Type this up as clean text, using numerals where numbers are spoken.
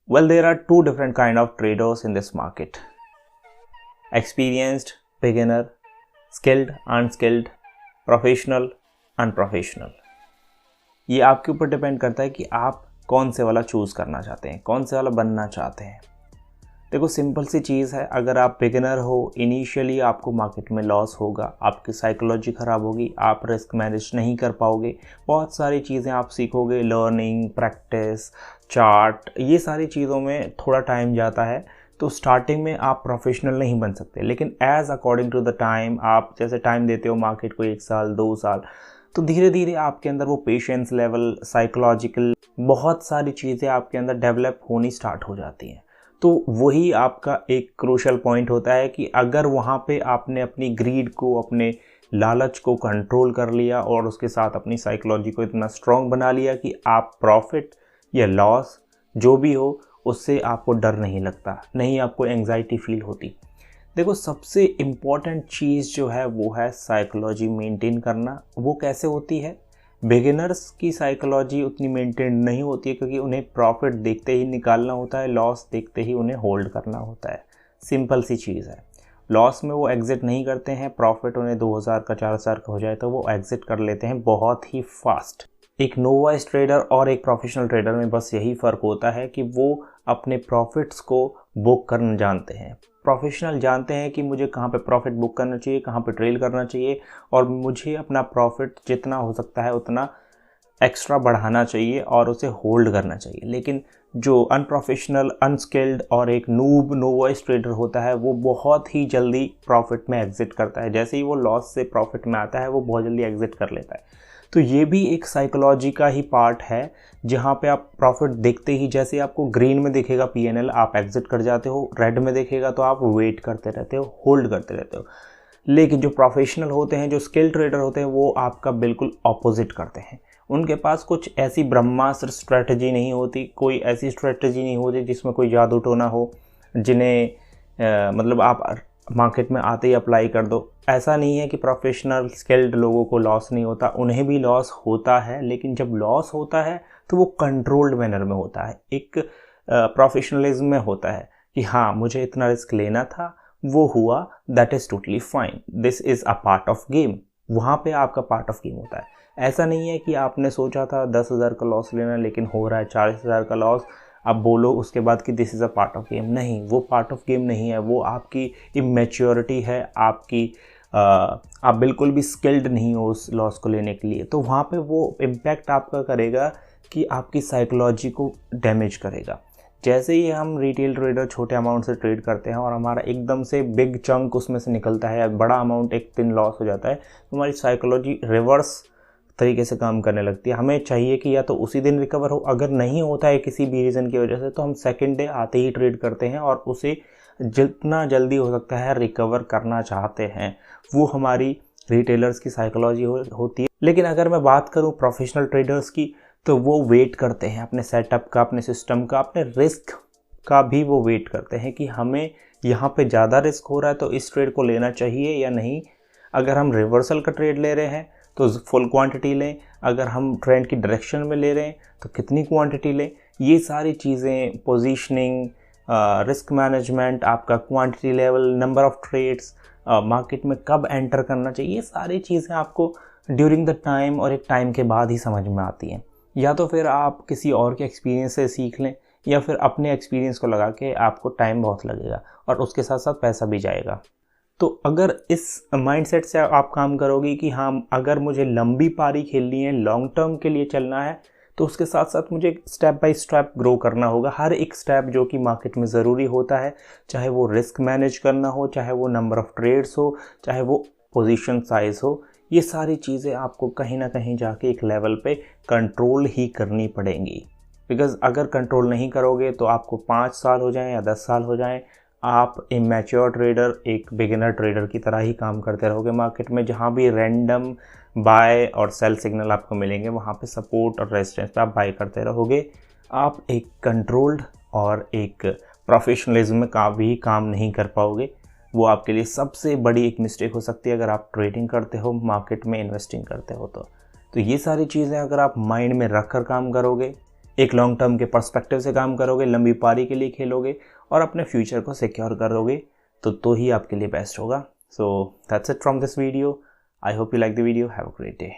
Well, there are two different kind of traders in this market. Experienced, beginner, skilled, unskilled, professional, unprofessional. ये आपके ऊपर depend करता है कि आप कौन से वाला चूज़ करना चाहते हैं, कौन से वाला बनना चाहते हैं। देखो सिंपल सी चीज़ है, अगर आप बिगिनर हो, इनिशियली आपको मार्केट में लॉस होगा, आपकी साइकोलॉजी ख़राब होगी, आप रिस्क मैनेज नहीं कर पाओगे, बहुत सारी चीज़ें आप सीखोगे, लर्निंग, प्रैक्टिस, चार्ट, ये सारी चीज़ों में थोड़ा टाइम जाता है। तो स्टार्टिंग में आप प्रोफेशनल नहीं बन सकते, लेकिन as according to the time, आप जैसे टाइम देते हो मार्केट को 1 साल 2 साल, तो धीरे धीरे आपके अंदर वो पेशेंस लेवल, साइकोलॉजिकल बहुत सारी चीज़ें आपके अंदर डेवलप होनी स्टार्ट हो जाती हैं। तो वही आपका एक क्रूशल पॉइंट होता है कि अगर वहाँ पे आपने अपनी ग्रीड को, अपने लालच को कंट्रोल कर लिया और उसके साथ अपनी साइकोलॉजी को इतना स्ट्रॉन्ग बना लिया कि आप प्रॉफिट या लॉस जो भी हो उससे आपको डर नहीं लगता, नहीं आपको एंग्जाइटी फील होती। देखो सबसे इम्पॉर्टेंट चीज़ जो है वो है साइकोलॉजी मेंटेन करना। वो कैसे होती है? बिगिनर्स की साइकोलॉजी उतनी मेंटेन नहीं होती है क्योंकि उन्हें प्रॉफिट देखते ही निकालना होता है, लॉस देखते ही उन्हें होल्ड करना होता है। सिंपल सी चीज़ है। लॉस में वो एग्ज़िट नहीं करते हैं, प्रॉफिट उन्हें 2000 का 4000 का हो जाए तो वो एग्ज़िट कर लेते हैं बहुत ही फास्ट। एक नोवाइस ट्रेडर और एक प्रोफेशनल ट्रेडर में बस यही फ़र्क होता है कि वो अपने प्रॉफिट्स को बुक करना जानते हैं। प्रोफेशनल जानते हैं कि मुझे कहाँ पे प्रॉफिट बुक करना चाहिए, कहाँ पे ट्रेल करना चाहिए और मुझे अपना प्रॉफिट जितना हो सकता है उतना एक्स्ट्रा बढ़ाना चाहिए और उसे होल्ड करना चाहिए। लेकिन जो अनप्रोफेशनल, अनस्किल्ड और एक नूब, नोवाइस ट्रेडर होता है वो बहुत ही जल्दी प्रॉफिट में एग्जिट करता है। जैसे ही वो लॉस से प्रॉफिट में आता है वो बहुत जल्दी एग्जिट कर लेता है। तो ये भी एक साइकोलॉजी का ही पार्ट है जहाँ पे आप प्रॉफिट देखते ही, जैसे आपको ग्रीन में दिखेगा पीएनएल, आप एग्जिट कर जाते हो, रेड में दिखेगा तो आप वेट करते रहते हो, होल्ड करते रहते हो। लेकिन जो प्रोफेशनल होते हैं, जो स्किल ट्रेडर होते हैं, वो आपका बिल्कुल ऑपोजिट करते हैं। उनके पास कुछ ऐसी ब्रह्मास्त्र स्ट्रेटजी नहीं होती, कोई ऐसी स्ट्रेटजी नहीं होती जिसमें कोई जादू टोना हो, जिन्हें मतलब आप मार्केट में आते ही अप्लाई कर दो। ऐसा नहीं है कि प्रोफेशनल स्किल्ड लोगों को लॉस नहीं होता, उन्हें भी लॉस होता है, लेकिन जब लॉस होता है तो वो कंट्रोल्ड मैनर में होता है, एक प्रोफेशनलिज्म में होता है कि हाँ मुझे इतना रिस्क लेना था, वो हुआ, that is totally fine, this is a part of game. वहाँ पे आपका पार्ट ऑफ गेम होता है। ऐसा नहीं है कि आपने सोचा था 10,000 का लॉस लेना लेकिन हो रहा है 40,000 का लॉस, आप बोलो उसके बाद कि this is a part of game. नहीं, वो पार्ट ऑफ गेम नहीं है, वो आपकी इमेच्योरिटी है, आपकी आप बिल्कुल भी स्किल्ड नहीं हो उस लॉस को लेने के लिए। तो वहाँ पे वो इम्पैक्ट आपका करेगा कि आपकी साइकोलॉजी को डैमेज करेगा। जैसे ही हम रिटेल ट्रेडर छोटे अमाउंट से ट्रेड करते हैं और हमारा एकदम से बिग चंक उसमें से निकलता है या बड़ा अमाउंट एक दिन लॉस हो जाता है, तो हमारी साइकोलॉजी रिवर्स तरीके से काम करने लगती है। हमें चाहिए कि या तो उसी दिन रिकवर हो, अगर नहीं होता है किसी भी रीज़न की वजह से तो हम सेकेंड डे आते ही ट्रेड करते हैं और उसे जितना जल्दी हो सकता है रिकवर करना चाहते हैं। वो हमारी रिटेलर्स की साइकोलॉजी होती है। लेकिन अगर मैं बात करूं प्रोफेशनल ट्रेडर्स की, तो वो वेट करते हैं अपने सेटअप का, अपने सिस्टम का, अपने रिस्क का भी वो वेट करते हैं कि हमें यहाँ पे ज़्यादा रिस्क हो रहा है तो इस ट्रेड को लेना चाहिए या नहीं। अगर हम रिवर्सल का ट्रेड ले रहे हैं तो फुल क्वांटिटी लें, अगर हम ट्रेंड की डायरेक्शन में ले रहे हैं तो कितनी क्वांटिटी लें। ये सारी चीज़ें, पोजीशनिंग, रिस्क मैनेजमेंट, आपका quantity level, number of trades, market में कब एंटर करना चाहिए, ये सारी चीज़ें आपको ड्यूरिंग द टाइम और एक टाइम के बाद ही समझ में आती हैं। या तो फिर आप किसी और के एक्सपीरियंस से सीख लें या फिर अपने एक्सपीरियंस को लगा के, आपको टाइम बहुत लगेगा और उसके साथ साथ पैसा भी जाएगा। तो अगर इस माइंडसेट से आप काम करोगे कि हाँ अगर मुझे लंबी पारी खेलनी है, लॉन्ग टर्म के लिए चलना है, तो उसके साथ साथ मुझे स्टेप बाय स्टेप ग्रो करना होगा। हर एक स्टेप जो कि मार्केट में ज़रूरी होता है, चाहे वो रिस्क मैनेज करना हो, चाहे वो नंबर ऑफ़ ट्रेड्स हो, चाहे वो पोजीशन साइज़ हो, ये सारी चीज़ें आपको कहीं ना कहीं जाके एक लेवल पे कंट्रोल ही करनी पड़ेंगी। बिकॉज़ अगर कंट्रोल नहीं करोगे तो आपको 5 साल हो जाएं या 10 साल हो जाएं, आप इमैच्योर ट्रेडर, एक बिगिनर ट्रेडर की तरह ही काम करते रहोगे मार्केट में। जहाँ भी रैंडम बाय और सेल सिग्नल आपको मिलेंगे वहाँ पे सपोर्ट और रेजिस्टेंस पे आप बाय करते रहोगे। आप एक कंट्रोल्ड और एक प्रोफेशनलिज्म में भी काम नहीं कर पाओगे। वो आपके लिए सबसे बड़ी एक मिस्टेक हो सकती है अगर आप ट्रेडिंग करते हो, मार्केट में इन्वेस्टिंग करते हो। तो ये सारी चीज़ें अगर आप माइंड में रख कर काम करोगे, एक लॉन्ग टर्म के पर्सपेक्टिव से काम करोगे, लंबी पारी के लिए खेलोगे और अपने फ्यूचर को सिक्योर करोगे तो ही आपके लिए बेस्ट होगा. So that's it from this video. I hope you like the video. Have a great day.